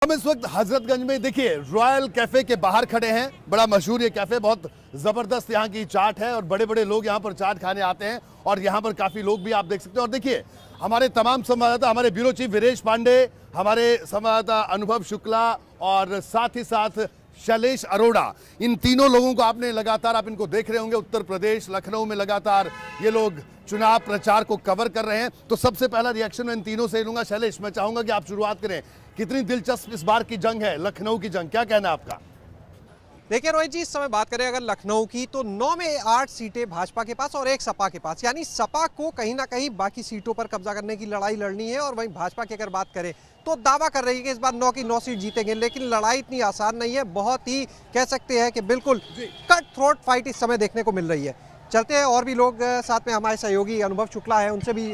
हम इस वक्त हजरतगंज में देखिए रॉयल कैफे के बाहर खड़े हैं। बड़ा मशहूर ये कैफे, बहुत जबरदस्त यहाँ की चाट है और बड़े बड़े लोग यहाँ पर चाट खाने आते हैं और यहाँ पर काफी लोग भी आप देख सकते हैं। और देखिए हमारे तमाम संवाददाता, हमारे ब्यूरो चीफ वीरेश पांडे, हमारे संवाददाता अनुभव शुक्ला और साथ ही साथ शैलेश अरोड़ा, इन तीनों लोगों को आपने लगातार, आप इनको देख रहे होंगे, उत्तर प्रदेश लखनऊ में लगातार ये लोग चुनाव प्रचार को कवर कर रहे हैं। तो सबसे पहला रिएक्शन मैं इन तीनों से लूंगा। शैलेश, मैं चाहूंगा कि आप शुरुआत करें। कितनी दिलचस्प इस बार की जंग है, लखनऊ की जंग, क्या कहना है आपका? देखिए रोहित जी, इस समय बात करें अगर लखनऊ की तो 9 में 8 सीटें भाजपा के पास और 1 सपा के पास, यानी सपा को कहीं ना कहीं बाकी सीटों पर कब्जा करने की लड़ाई लड़नी है। और वहीं भाजपा की अगर बात करें तो दावा कर रही है कि इस बार 9 की 9 सीट जीतेंगे, लेकिन लड़ाई इतनी आसान नहीं है। बहुत ही कह सकते हैं कि बिल्कुल कट थ्रोट फाइट इस समय देखने को मिल रही है। चलते हैं, और भी लोग साथ में हमारे सहयोगी अनुभव शुक्ला है, उनसे भी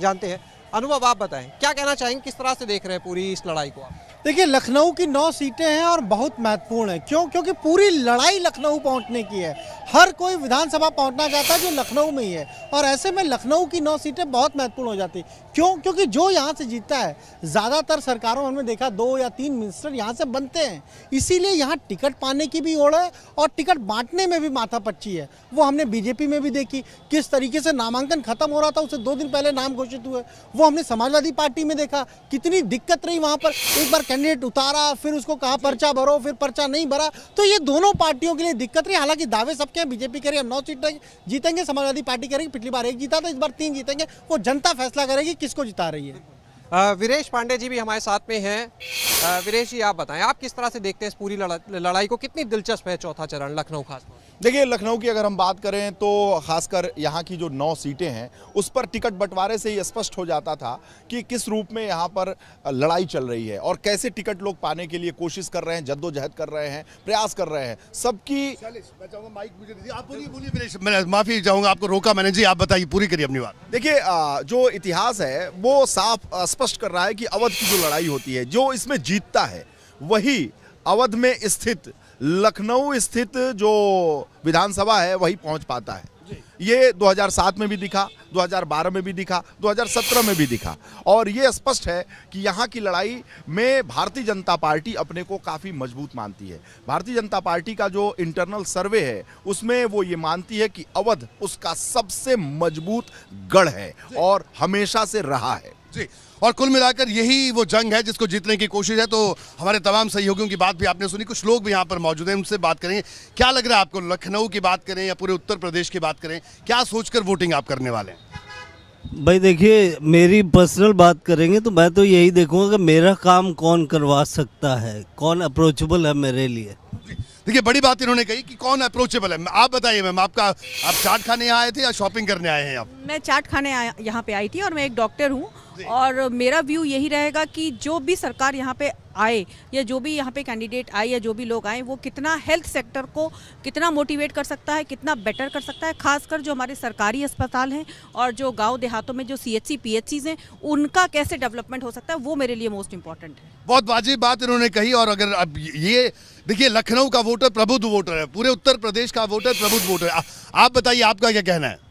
जानते हैं। अनुभव, आप बताएं क्या कहना चाहेंगे, किस तरह से देख रहे हैं पूरी इस लड़ाई को आप? देखिए, लखनऊ की 9 सीटें हैं और बहुत महत्वपूर्ण है। क्योंकि पूरी लड़ाई लखनऊ पहुंचने की है। हर कोई विधानसभा पहुंचना चाहता है जो लखनऊ में ही है, और ऐसे में लखनऊ की 9 सीटें बहुत महत्वपूर्ण हो जाती। क्योंकि जो यहाँ से जीतता है, ज़्यादातर सरकारों में हमने देखा 2 या 3 मिनिस्टर यहाँ से बनते हैं, इसीलिए यहाँ टिकट पाने की भी ओर है और टिकट बांटने में भी माथापच्ची है। वो हमने बीजेपी में भी देखी, किस तरीके से नामांकन खत्म हो रहा था, उससे 2 दिन पहले नाम घोषित हुए। वो हमने समाजवादी पार्टी में देखा, कितनी दिक्कत रही वहाँ पर। एक बार कैंडिडेट उतारा, फिर उसको कहा पर्चा भरो, फिर पर्चा नहीं भरा, तो ये दोनों पार्टियों के लिए दिक्कत रही। हालांकि दावे सबके हैं, बीजेपी कह रही है हम 9 सीटें जीतेंगे, समाजवादी पार्टी कह रही है पिछली बार 1 जीता था, इस बार 3 जीतेंगे। वो जनता फैसला करेगी किसको जिता रही है। वीरेश पांडे जी भी हमारे साथ में हैं। वीरेश जी, आप बताएं आप किस तरह से देखते हैं इस पूरी लड़ाई को, कितनी दिलचस्प है चौथा चरण लखनऊ खास? देखिए, लखनऊ की अगर हम बात करें तो खासकर यहाँ की जो 9 सीटें हैं उस पर टिकट बंटवारे से ही स्पष्ट हो जाता था कि किस रूप में यहाँ पर लड़ाई चल रही है और कैसे टिकट लोग पाने के लिए कोशिश कर रहे हैं, जद्दोजहद कर रहे हैं, प्रयास कर रहे हैं सबकी। मैं चाहूंगा माइक मुझे दीजिए। आप बोलिए वीरेश, मैं माफी चाहूंगा, आपको रोका मैंने जी, आप बताइए, पूरी करिए अपनी बात। देखिए, जो इतिहास है वो साफ स्पष्ट कर रहा है कि अवध की जो लड़ाई होती है, जो इसमें जीतता है वही अवध में स्थित, लखनऊ स्थित जो विधानसभा है वही पहुंच पाता है। ये 2007 में भी दिखा, 2012 में भी दिखा, 2017 में भी दिखा, और ये स्पष्ट है कि यहाँ की लड़ाई में भारतीय जनता पार्टी अपने को काफ़ी मजबूत मानती है। भारतीय जनता पार्टी का जो इंटरनल सर्वे है उसमें वो ये मानती है कि अवध उसका सबसे मजबूत गढ़ है और हमेशा से रहा है जी। और कुल मिलाकर यही वो जंग है जिसको जीतने की कोशिश है। तो हमारे तमाम सहयोगियों की बात भी आपने सुनी, कुछ लोग भी यहाँ पर मौजूद हैं, उनसे बात करेंगे। क्या लग रहा है आपको, लखनऊ की बात करें या पूरे उत्तर प्रदेश की बात करें, क्या सोचकर वोटिंग आप करने वाले हैं? भाई देखिए, मेरी पर्सनल बात करेंगे तो मैं तो यही देखूंगा कि मेरा काम कौन करवा सकता है, कौन अप्रोचेबल है मेरे लिए। देखिए, बड़ी बात इन्होंने कही कि कौन अप्रोचेबल है। आप बताइए मैम, आप चाट खाने यहाँ आए थे या शॉपिंग करने आए हैं आप? मैं चाट खाने यहाँ पे आई थी और मैं एक डॉक्टर हूँ, और मेरा व्यू यही रहेगा कि जो भी सरकार यहाँ पे आए या जो भी यहाँ पे कैंडिडेट आए या जो भी लोग आए, वो कितना हेल्थ सेक्टर को कितना मोटिवेट कर सकता है, कितना बेटर कर सकता है। खासकर जो हमारे सरकारी अस्पताल हैं और जो गांव देहातों में जो CHC PHCs हैं, उनका कैसे डेवलपमेंट हो सकता है, वो मेरे लिए मोस्ट इंपॉर्टेंट है। बहुत वाजिब बात इन्होंने कही। और अगर अब ये देखिए, लखनऊ का वोटर प्रबुद्ध वोटर है, पूरे उत्तर प्रदेश का वोटर प्रबुद्ध वोटर है। आप बताइए, आपका क्या कहना है?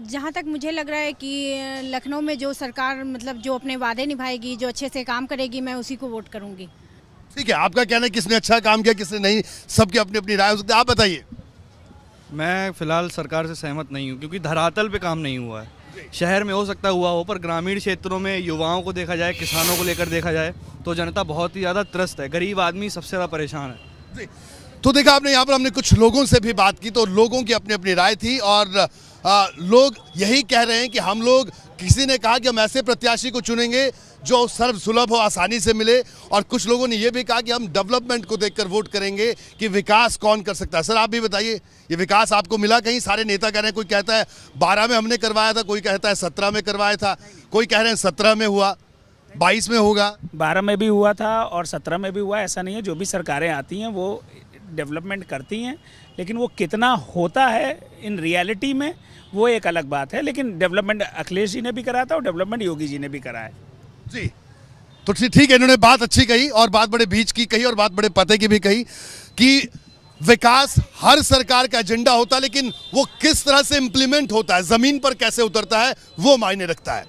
जहाँ तक मुझे लग रहा है कि लखनऊ में जो सरकार मतलब जो अपने वादे निभाएगी, जो अच्छे से काम करेगी, मैं उसी को वोट करूँगी। ठीक है, आपका कहना है किसने अच्छा काम किया, किसने नहीं, सबकी अपनी अपनी राय हो सकती है। आप बताइए। मैं फिलहाल सरकार से सहमत नहीं हूँ, क्योंकि धरातल पे काम नहीं हुआ है। शहर में हो सकता हुआ हो, पर ग्रामीण क्षेत्रों में युवाओं को देखा जाए, किसानों को लेकर देखा जाए तो जनता बहुत ही ज़्यादा त्रस्त है, गरीब आदमी सबसे ज़्यादा परेशान है। तो देखा आपने, यहाँ पर हमने कुछ लोगों से भी बात की, तो लोगों की अपनी अपनी राय थी और लोग यही कह रहे हैं कि हम लोग, किसी ने कहा कि हम ऐसे प्रत्याशी को चुनेंगे जो सर्वसुलभ हो, आसानी से मिले, और कुछ लोगों ने यह भी कहा कि हम डेवलपमेंट को देखकर वोट करेंगे कि विकास कौन कर सकता है। सर, आप भी बताइए, ये विकास आपको मिला कहीं? सारे नेता कह रहे हैं, कोई कहता है 12 में हमने करवाया था, कोई कहता है 17 में करवाया था, कोई कह रहे हैं 17 में हुआ, 22 में होगा, 12 में भी हुआ था और 17 में भी हुआ। ऐसा नहीं है, जो भी सरकारें आती हैं वो डेवलपमेंट करती हैं, लेकिन वो कितना होता है इन रियलिटी में वो एक अलग बात है। लेकिन डेवलपमेंट अखिलेश जी ने भी करा था और डेवलपमेंट योगी जी ने भी करा है जी। तो ठीक है, इन्होंने बात अच्छी कही और बात बड़े बीच की कही और बात बड़े पते की भी कही कि विकास हर सरकार का एजेंडा होता है, लेकिन वो किस तरह से इंप्लीमेंट होता है, जमीन पर कैसे उतरता है, वो मायने रखता है।